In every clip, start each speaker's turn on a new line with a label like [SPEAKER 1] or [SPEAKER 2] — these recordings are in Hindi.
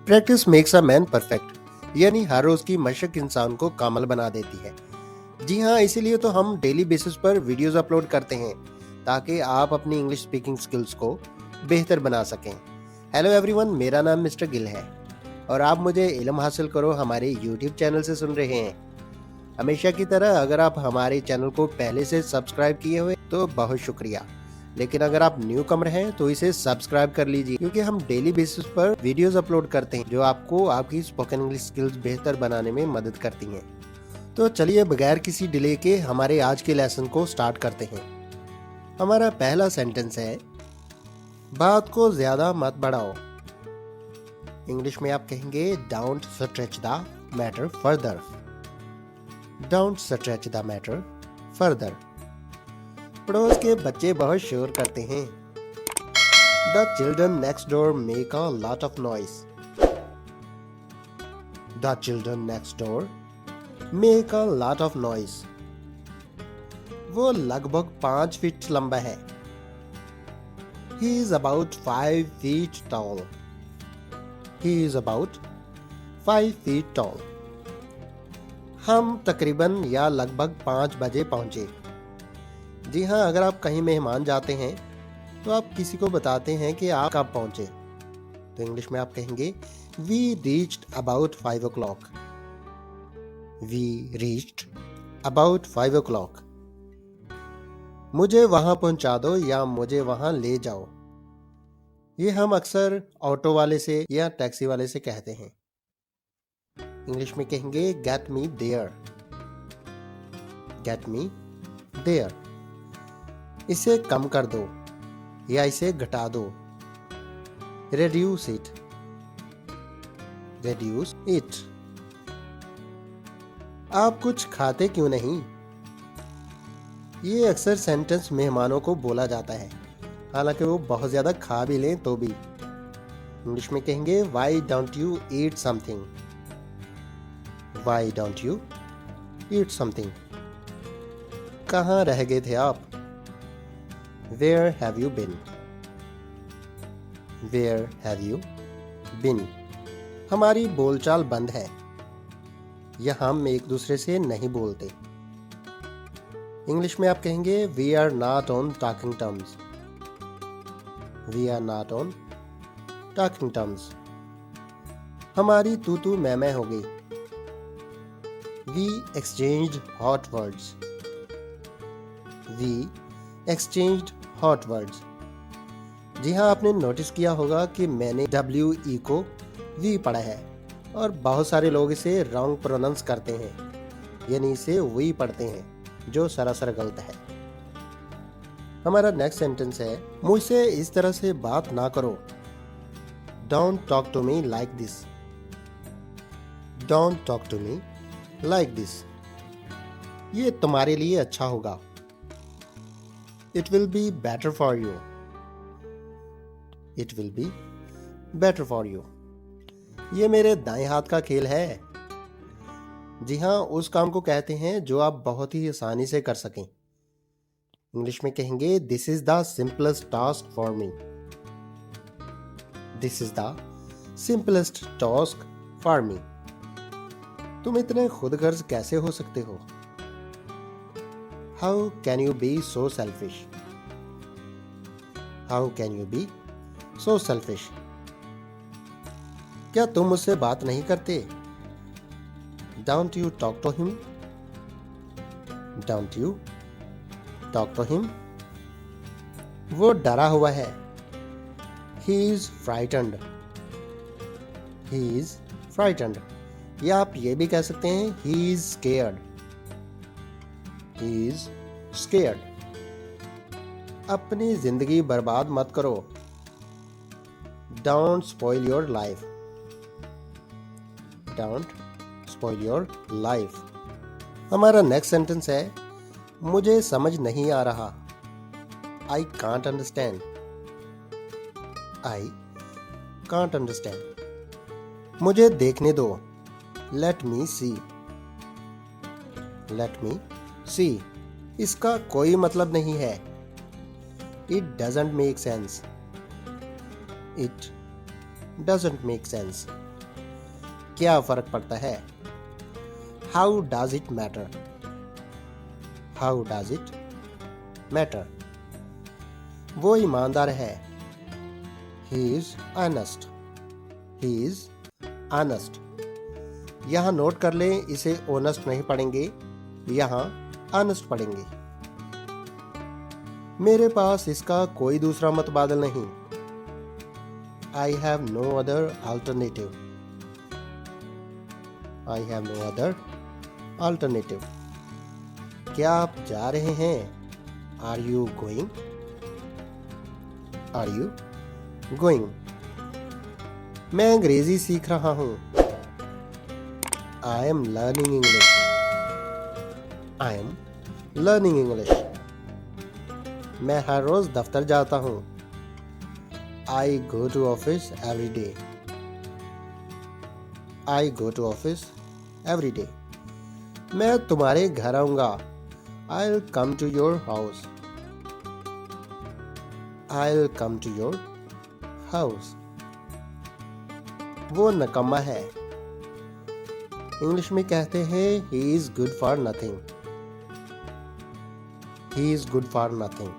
[SPEAKER 1] Practice makes a man perfect, यानी हर रोज की मशक इंसान को कामल बना देती है। जी हाँ, इसीलिए तो हम डेली बेसिस पर वीडियोस अपलोड करते हैं ताकि आप अपनी इंग्लिश स्पीकिंग स्किल्स को बेहतर बना सकें। हेलो एवरीवन, मेरा नाम मिस्टर गिल है और आप मुझे इल्म हासिल करो हमारे यूट्यूब चैनल से सुन रहे हैं। हमेशा की तरह अगर आप हमारे चैनल को पहले से सब्सक्राइब किए हुए तो बहुत शुक्रिया, लेकिन अगर आप न्यू कमर हैं तो इसे सब्सक्राइब कर लीजिए, क्योंकि हम डेली बेसिस पर वीडियोस अपलोड करते हैं जो आपको आपकी स्पोकन इंग्लिश स्किल्स बेहतर बनाने में मदद करती हैं। तो चलिए बगैर किसी डिले के हमारे आज के लेसन को स्टार्ट करते हैं। हमारा पहला सेंटेंस है, बात को ज्यादा मत बढ़ाओ। इंग्लिश में आप कहेंगे don't stretch the matter further. Don't stretch the matter further. पड़ोस के बच्चे बहुत शोर करते हैं। The children next door make a lot of noise. The children next door make a lot of noise. वो लगभग 5 फीट लंबा है। He is about 5 feet tall. He is about 5 feet tall. हम तकरीबन या लगभग 5 बजे पहुंचे। जी हाँ, अगर आप कहीं मेहमान जाते हैं तो आप किसी को बताते हैं कि आप कब पहुंचे, तो इंग्लिश में आप कहेंगे We reached about 5 o'clock. We reached about 5 o'clock. मुझे वहां पहुंचा दो या मुझे वहां ले जाओ। ये हम अक्सर ऑटो वाले से या टैक्सी वाले से कहते हैं। इंग्लिश में कहेंगे get me there. Get me there. इसे कम कर दो या इसे घटा दो। Reduce it. Reduce it. आप कुछ खाते क्यों नहीं? ये अक्सर सेंटेंस मेहमानों को बोला जाता है, हालांकि वो बहुत ज्यादा खा भी लें तो भी। इंग्लिश में कहेंगे why don't you eat something. Why don't you eat something. कहाँ रह गए थे आप? Where have you been. Where have you been. हमारी बोलचाल बंद है या हम एक दूसरे से नहीं बोलते। इंग्लिश में आप कहेंगे we are not on talking terms. We are not on talking terms. हमारी तू तू मैं मैं हो गई। We exchanged hot words. We exchanged hot words. जी हाँ, आपने नोटिस किया होगा कि मैंने WE को वी पढ़ा है और बहुत सारे लोग इसे रॉन्ग प्रोनाउंस करते हैं, यानी इसे वी पढ़ते हैं, जो सरासर गलत है। हमारा नेक्स्ट सेंटेंस है, मुझसे इस तरह से बात ना करो। Don't talk to me like this. Don't talk to me like this. ये तुम्हारे लिए अच्छा होगा। It will be better for you. It will be better for you. ये मेरे दाएं हाथ का खेल है। जी हाँ, उस काम को कहते हैं जो आप बहुत ही आसानी से कर सकें। इंग्लिश में कहेंगे this is the simplest task for me. This is the simplest task for me. तुम इतने खुदगर्ज कैसे हो सकते हो? How can you be so selfish. How can you be so selfish. क्या तुम मुझसे बात नहीं करते? Don't you talk to him? Don't you talk to him? वो डरा हुआ है। He is frightened. He is frightened. या आप ये भी कह सकते हैं He is scared. He is scared. अपनी जिंदगी बर्बाद मत करो। Don't spoil your life. Don't spoil your life. हमारा नेक्स्ट सेंटेंस है, मुझे समझ नहीं आ रहा। I can't understand. I can't understand. मुझे देखने दो। Let me see. Let me see. इसका कोई मतलब नहीं है। It doesn't make sense. It doesn't make sense. क्या फर्क पड़ता है? How does it matter? How does it matter? वो ईमानदार है। He is honest. He is honest. यहाँ नोट कर लें, इसे ऑनेस्ट नहीं पढ़ेंगे, यहाँ ऑनेस्ट पढ़ेंगे। मेरे पास इसका कोई दूसरा मतबादल नहीं। I have no other alternative. I have no other alternative. क्या आप जा रहे हैं? Are you going? Are you going? मैं अंग्रेजी सीख रहा हूँ। I am learning English. I am learning English. मैं हर रोज दफ्तर जाता हूँ। I go to office every day. I go to office every day. मैं तुम्हारे घर आऊंगा। I'll come to your house. I'll come to your house. वो नकम्मा है। इंग्लिश में कहते हैं he is good for nothing. He is good for nothing.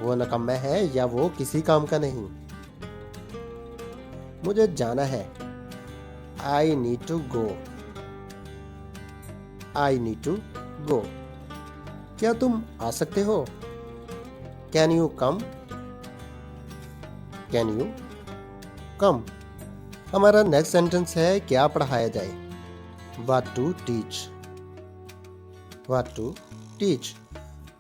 [SPEAKER 1] वो नकम्मा है या वो किसी काम का नहीं। मुझे जाना है। I need to go. I need to go. क्या तुम आ सकते हो? Can you come? Can you come? हमारा नेक्स्ट सेंटेंस है क्या पढ़ाया जाए? What to teach. What to teach.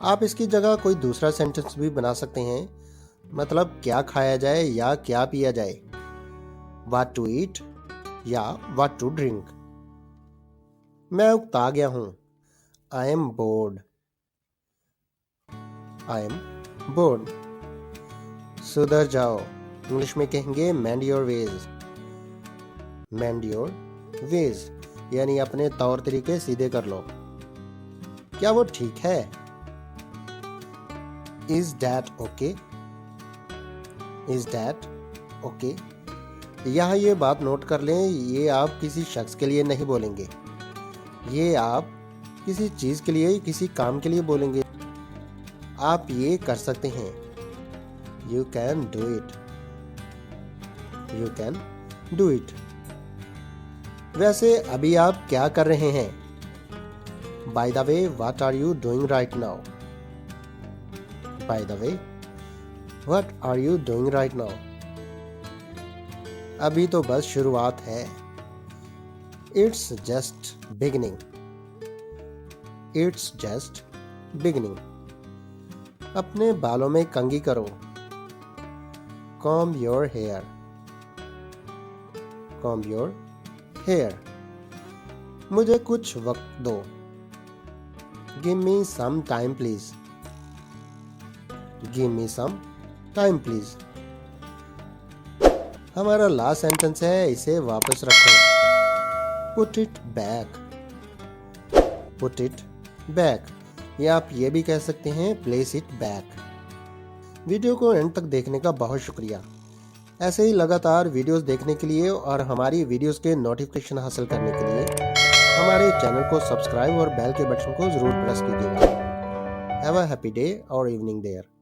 [SPEAKER 1] आप इसकी जगह कोई दूसरा सेंटेंस भी बना सकते हैं, मतलब क्या खाया जाए या क्या पिया जाए। What to eat या what to drink. मैं उकता गया हूं। I am bored. I am bored. सुधर जाओ। इंग्लिश में कहेंगे mend your ways. Mend your ways यानी अपने तौर तरीके सीधे कर लो। क्या वो ठीक है? Is that okay? Is that okay? यहाँ ये बात नोट कर लें, ये आप किसी शख्स के लिए नहीं बोलेंगे, ये आप किसी चीज़ के लिए, किसी काम के लिए बोलेंगे। आप ये कर सकते हैं। You can do it. You can do it. वैसे अभी आप क्या कर रहे हैं? By the way, what are you doing right now? By the way, what are you doing right now? अभी तो बस शुरुआत है। It's just beginning. It's just beginning. अपने बालों में कंघी करो। Comb your hair. Comb your hair. मुझे कुछ वक्त दो। Give me some time please. Give me some time please. हमारा लास्ट सेंटेंस है, इसे वापस रखो। Put it back. Put it back. या आप ये भी कह सकते हैं place it back. वीडियो को एंड तक देखने का बहुत शुक्रिया। ऐसे ही लगातार वीडियोस देखने के लिए और हमारी वीडियोस के नोटिफिकेशन हासिल करने के लिए हमारे चैनल को सब्सक्राइब और बेल के बटन को जरूर प्रेस कीजिएगा। हैव अ हैप्पी डे और इवनिंग देयर।